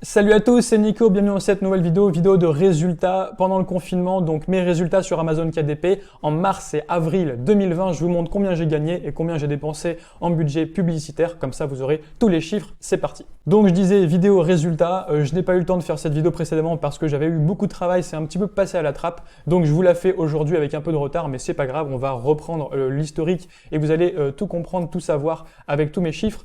Salut à tous, c'est Nico, bienvenue dans cette nouvelle vidéo de résultats pendant le confinement, donc mes résultats sur Amazon KDP en mars et avril 2020. Je vous montre combien j'ai gagné et combien j'ai dépensé en budget publicitaire, comme ça vous aurez tous les chiffres, c'est parti. Donc je disais vidéo résultats, je n'ai pas eu le temps de faire cette vidéo précédemment parce que j'avais eu beaucoup de travail, c'est un petit peu passé à la trappe, donc je vous la fais aujourd'hui avec un peu de retard, mais c'est pas grave, on va reprendre l'historique et vous allez tout comprendre, tout savoir avec tous mes chiffres.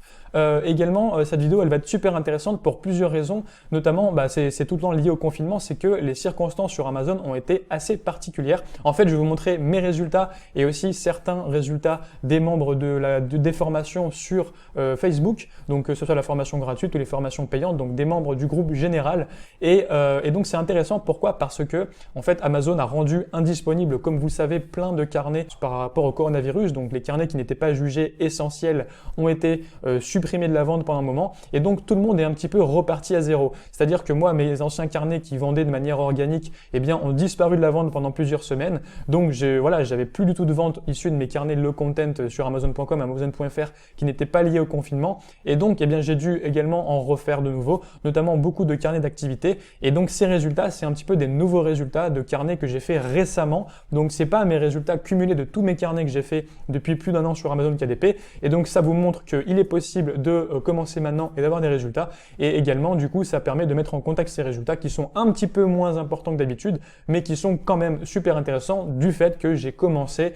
Également, cette vidéo, elle va être super intéressante pour plusieurs raisons. Notamment, c'est tout le temps lié au confinement, c'est que les circonstances sur Amazon ont été assez particulières. En fait, je vais vous montrer mes résultats et aussi certains résultats des membres des formations sur Facebook, donc que ce soit la formation gratuite ou les formations payantes, donc des membres du groupe général. Et donc c'est intéressant, pourquoi? Parce que en fait, Amazon a rendu indisponible, comme vous le savez, plein de carnets par rapport au coronavirus. Donc les carnets qui n'étaient pas jugés essentiels ont été supprimés de la vente pendant un moment, et donc tout le monde est un petit peu reparti à zéro. C'est-à-dire que moi, mes anciens carnets qui vendaient de manière organique, eh bien, ont disparu de la vente pendant plusieurs semaines. Donc, j'avais plus du tout de vente issue de mes carnets low content sur Amazon.com, Amazon.fr, qui n'étaient pas liés au confinement. Et donc, eh bien, j'ai dû également en refaire de nouveau, notamment beaucoup de carnets d'activité. Et donc, ces résultats, c'est un petit peu des nouveaux résultats de carnets que j'ai fait récemment. Donc, c'est pas mes résultats cumulés de tous mes carnets que j'ai fait depuis plus d'un an sur Amazon KDP. Et donc, ça vous montre qu'il est possible de commencer maintenant et d'avoir des résultats. Et également, du coup, ça permet de mettre en contact ces résultats qui sont un petit peu moins importants que d'habitude, mais qui sont quand même super intéressants du fait que j'ai commencé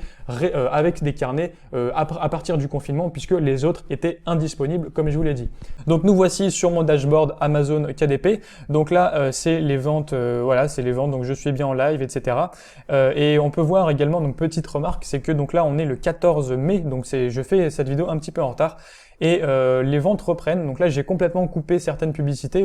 avec des carnets à partir du confinement, puisque les autres étaient indisponibles, comme je vous l'ai dit. Donc, nous voici sur mon dashboard Amazon KDP. Donc là, c'est les ventes, voilà, c'est les ventes. Donc, je suis bien en live, etc. Et on peut voir également, donc, petite remarque, c'est que donc là, on est le 14 mai. Donc, je fais cette vidéo un petit peu en retard. Et les ventes reprennent. Donc là, j'ai complètement coupé certaines publicités.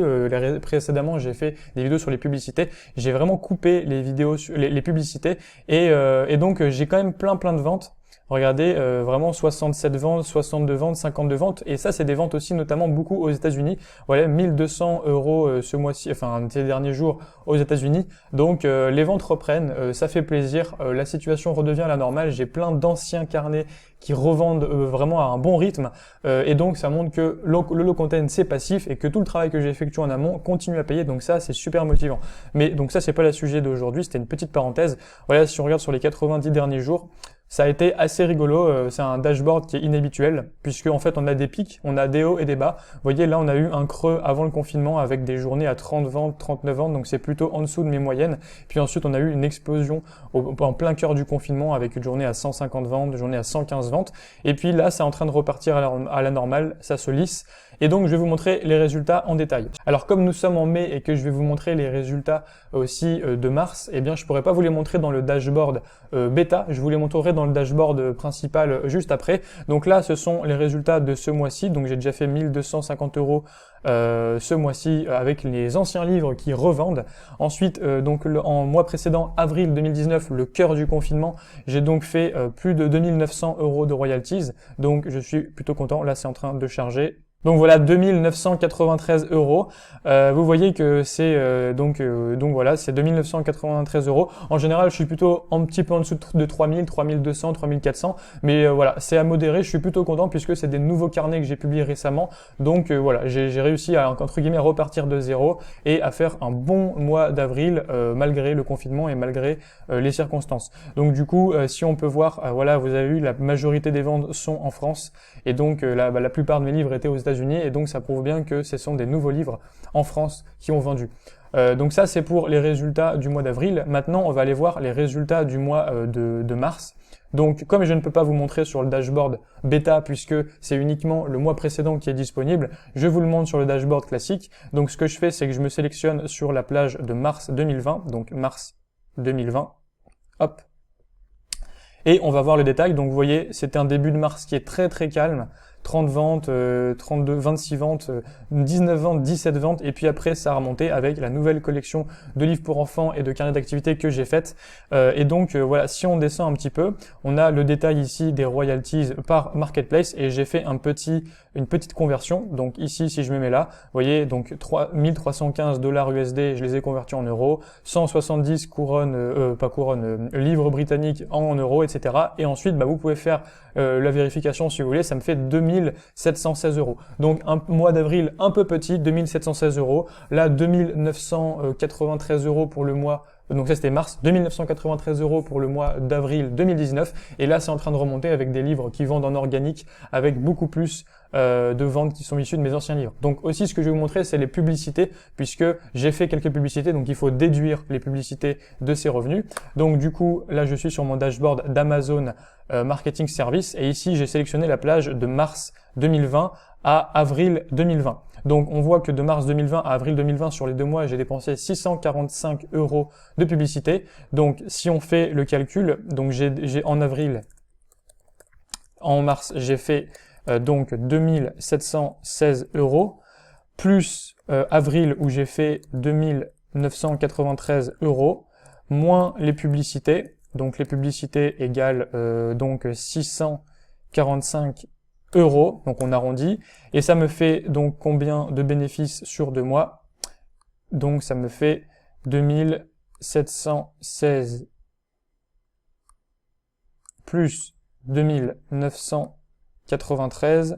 Précédemment, j'ai fait des vidéos sur les publicités. J'ai vraiment coupé les vidéos, les publicités. Et donc, j'ai quand même plein de ventes. Regardez, vraiment 67 ventes, 62 ventes, 52 ventes. Et ça, c'est des ventes aussi, notamment beaucoup aux États-Unis. Voilà, 1200 € ce mois-ci, enfin ces derniers jours aux États-Unis. Donc, les ventes reprennent. Ça fait plaisir. La situation redevient à la normale. J'ai plein d'anciens carnets qui revendent vraiment à un bon rythme. Et donc, ça montre que le low content, c'est passif et que tout le travail que j'ai effectué en amont continue à payer. Donc ça, c'est super motivant. Mais donc ça, c'est pas le sujet d'aujourd'hui. C'était une petite parenthèse. Voilà, si on regarde sur les 90 derniers jours, ça a été assez rigolo, c'est un dashboard qui est inhabituel, puisque en fait on a des pics, on a des hauts et des bas. Vous voyez là on a eu un creux avant le confinement avec des journées à 30 ventes, 39 ventes, donc c'est plutôt en dessous de mes moyennes. Puis ensuite on a eu une explosion en plein cœur du confinement avec une journée à 150 ventes, une journée à 115 ventes. Et puis là c'est en train de repartir à la normale, ça se lisse. Et donc je vais vous montrer les résultats en détail. Alors comme nous sommes en mai et que je vais vous montrer les résultats aussi de mars, eh bien je pourrais pas vous les montrer dans le dashboard bêta, je vous les montrerai dans le dashboard principal juste après. Donc là ce sont les résultats de ce mois-ci, donc j'ai déjà fait 1250 € ce mois-ci avec les anciens livres qui revendent. Ensuite donc en mois précédent, avril 2019, le cœur du confinement, j'ai donc fait plus de 2900 € de royalties, donc je suis plutôt content. Là c'est en train de charger. Donc voilà, 2993 €. Vous voyez que c'est donc voilà, c'est 2993 €. En général, je suis plutôt un petit peu en dessous de 3000, 3200, 3400. Mais voilà, c'est à modérer. Je suis plutôt content puisque c'est des nouveaux carnets que j'ai publiés récemment. Donc voilà, j'ai réussi à, entre guillemets, repartir de zéro et à faire un bon mois d'avril malgré le confinement et malgré les circonstances. Donc du coup, si on peut voir, voilà, vous avez vu, la majorité des ventes sont en France. Et donc la plupart de mes livres étaient aux États-Unis, et donc ça prouve bien que ce sont des nouveaux livres en France qui ont vendu. Donc ça c'est pour les résultats du mois d'avril. Maintenant on va aller voir les résultats du mois de mars. Donc comme je ne peux pas vous montrer sur le dashboard bêta puisque c'est uniquement le mois précédent qui est disponible, je vous le montre sur le dashboard classique. Donc ce que je fais, c'est que je me sélectionne sur la plage de mars 2020, donc mars 2020, hop, et on va voir le détail. Donc vous voyez, c'était un début de mars qui est très calme. 30 ventes, 32, 26 ventes, 19 ventes, 17 ventes, et puis après ça a remonté avec la nouvelle collection de livres pour enfants et de carnets d'activités que j'ai faite. Et donc voilà, si on descend un petit peu, on a le détail ici des royalties par marketplace, et j'ai fait une petite conversion. Donc ici, si je me mets là, vous voyez, donc 1315 $ USD, je les ai convertis en euros, 170 livres britanniques en euros, etc. Et ensuite, vous pouvez faire la vérification si vous voulez, ça me fait 2000 2716 euros. Donc un mois d'avril un peu petit, 2716 euros. Là, 2993 euros pour le mois. Donc ça c'était mars, 2993 euros pour le mois d'avril 2019. Et là c'est en train de remonter avec des livres qui vendent en organique, avec beaucoup plus de ventes qui sont issues de mes anciens livres. Donc aussi ce que je vais vous montrer c'est les publicités, puisque j'ai fait quelques publicités, donc il faut déduire les publicités de ces revenus. Donc du coup là je suis sur mon dashboard d'Amazon Marketing Service, et ici j'ai sélectionné la plage de mars 2020 à avril 2020. Donc on voit que de mars 2020 à avril 2020, sur les 2 mois, j'ai dépensé 645 euros de publicité. Donc si on fait le calcul, donc j'ai en avril, en mars, j'ai fait donc 2716 euros, plus avril où j'ai fait 2993 euros, moins les publicités. Donc les publicités égale donc 645 euros, donc on arrondit, et ça me fait donc combien de bénéfices sur 2 mois? Donc ça me fait 2716 plus 2993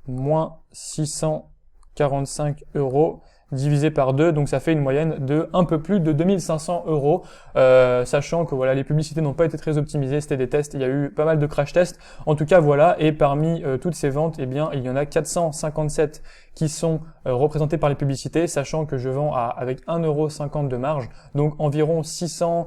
moins 645 euros divisé par 2, donc ça fait une moyenne de un peu plus de 2500 euros, sachant que voilà, les publicités n'ont pas été très optimisées, c'était des tests, il y a eu pas mal de crash tests, en tout cas voilà, et parmi toutes ces ventes, eh bien il y en a 457 qui sont représentées par les publicités, sachant que je vends avec 1,50 € de marge, donc environ 600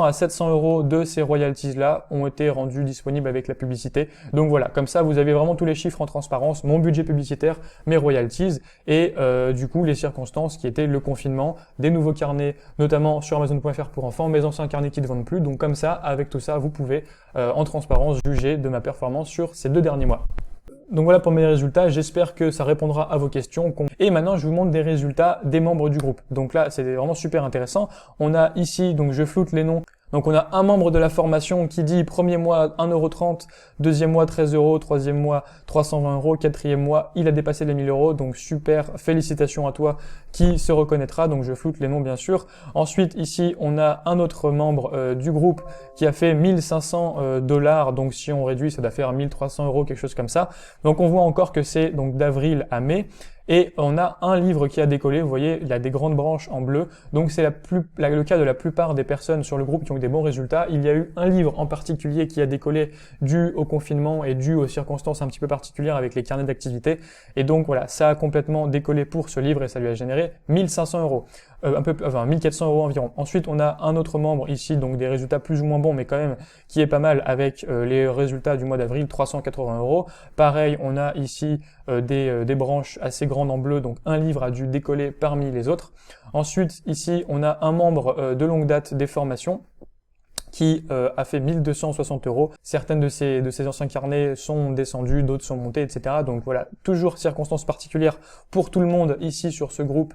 à 700 euros de ces royalties-là ont été rendus disponibles avec la publicité. Donc voilà, comme ça vous avez vraiment tous les chiffres en transparence, mon budget publicitaire, mes royalties, et du coup les circonstances qui étaient le confinement, des nouveaux carnets, notamment sur Amazon.fr pour enfants, mes anciens carnets qui ne vendent plus. Donc comme ça, avec tout ça, vous pouvez en transparence juger de ma performance sur ces 2 derniers mois. Donc voilà pour mes résultats, j'espère que ça répondra à vos questions. Et maintenant, je vous montre des résultats des membres du groupe. Donc là, c'est vraiment super intéressant. On a ici, donc je floute les noms. Donc on a un membre de la formation qui dit premier mois 1,30 €, deuxième mois 13 €, troisième mois 320 €, quatrième mois il a dépassé les 1000 €. Donc super, félicitations à toi qui se reconnaîtra. Donc je floute les noms bien sûr. Ensuite ici on a un autre membre du groupe qui a fait 1500 $. Donc si on réduit, ça doit faire 1300 €, quelque chose comme ça. Donc on voit encore que c'est donc d'avril à mai. Et on a un livre qui a décollé, vous voyez, il y a des grandes branches en bleu, donc c'est le cas de la plupart des personnes sur le groupe qui ont eu des bons résultats. Il y a eu un livre en particulier qui a décollé dû au confinement et dû aux circonstances un petit peu particulières avec les carnets d'activité, et donc voilà, ça a complètement décollé pour ce livre et ça lui a généré 1500 €. 1400 € environ. Ensuite, on a un autre membre ici, donc des résultats plus ou moins bons, mais quand même qui est pas mal avec les résultats du mois d'avril, 380 €. Pareil, on a ici des branches assez grandes en bleu, donc un livre a dû décoller parmi les autres. Ensuite, ici, on a un membre de longue date des formations qui a fait 1260 €. Certaines de ces anciens carnets sont descendus, d'autres sont montés, etc. Donc voilà, toujours circonstances particulières pour tout le monde ici sur ce groupe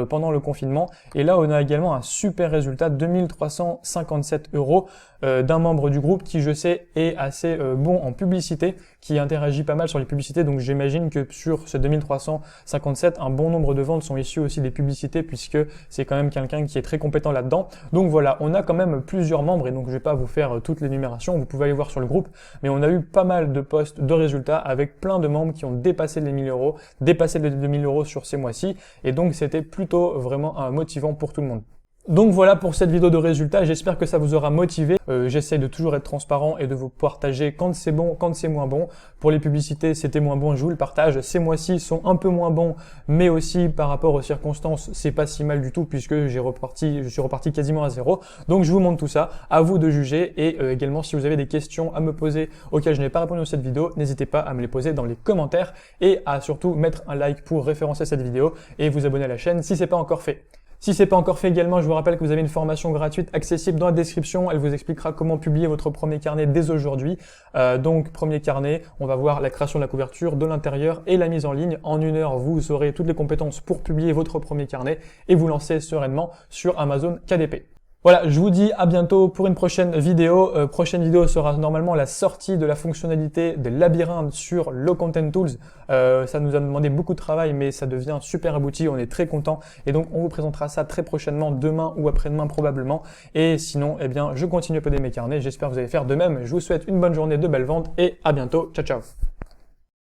pendant le confinement. Et là, on a également un super résultat, 2357 € d'un membre du groupe qui, je sais, est assez bon en publicité, qui interagit pas mal sur les publicités. Donc j'imagine que sur ce 2357, un bon nombre de ventes sont issues aussi des publicités, puisque c'est quand même quelqu'un qui est très compétent là-dedans. Donc voilà, on a quand même plusieurs membres, et donc je vais pas vous faire toute l'énumération, vous pouvez aller voir sur le groupe, mais on a eu pas mal de posts de résultats avec plein de membres qui ont dépassé les 1000 €, dépassé les 2000 € sur ces mois-ci, et donc c'était plutôt vraiment motivant pour tout le monde. Donc voilà pour cette vidéo de résultats, j'espère que ça vous aura motivé. J'essaie de toujours être transparent et de vous partager quand c'est bon, quand c'est moins bon. Pour les publicités, c'était moins bon, je vous le partage. Ces mois-ci sont un peu moins bons, mais aussi par rapport aux circonstances, c'est pas si mal du tout puisque je suis reparti quasiment à zéro. Donc je vous montre tout ça, à vous de juger, et également si vous avez des questions à me poser auxquelles je n'ai pas répondu dans cette vidéo, n'hésitez pas à me les poser dans les commentaires et à surtout mettre un like pour référencer cette vidéo et vous abonner à la chaîne si c'est pas encore fait. Si c'est pas encore fait également, je vous rappelle que vous avez une formation gratuite accessible dans la description. Elle vous expliquera comment publier votre premier carnet dès aujourd'hui. Donc, premier carnet, on va voir la création de la couverture, de l'intérieur et la mise en ligne. En 1 heure, vous aurez toutes les compétences pour publier votre premier carnet et vous lancer sereinement sur Amazon KDP. Voilà, je vous dis à bientôt pour une prochaine vidéo. Prochaine vidéo sera normalement la sortie de la fonctionnalité de labyrinthe sur Low Content Tools. Ça nous a demandé beaucoup de travail, mais ça devient super abouti. On est très content et donc on vous présentera ça très prochainement, demain ou après-demain probablement. Et sinon, eh bien, je continue à coder mes carnets. J'espère que vous allez faire de même. Je vous souhaite une bonne journée, de belles ventes et à bientôt. Ciao, ciao.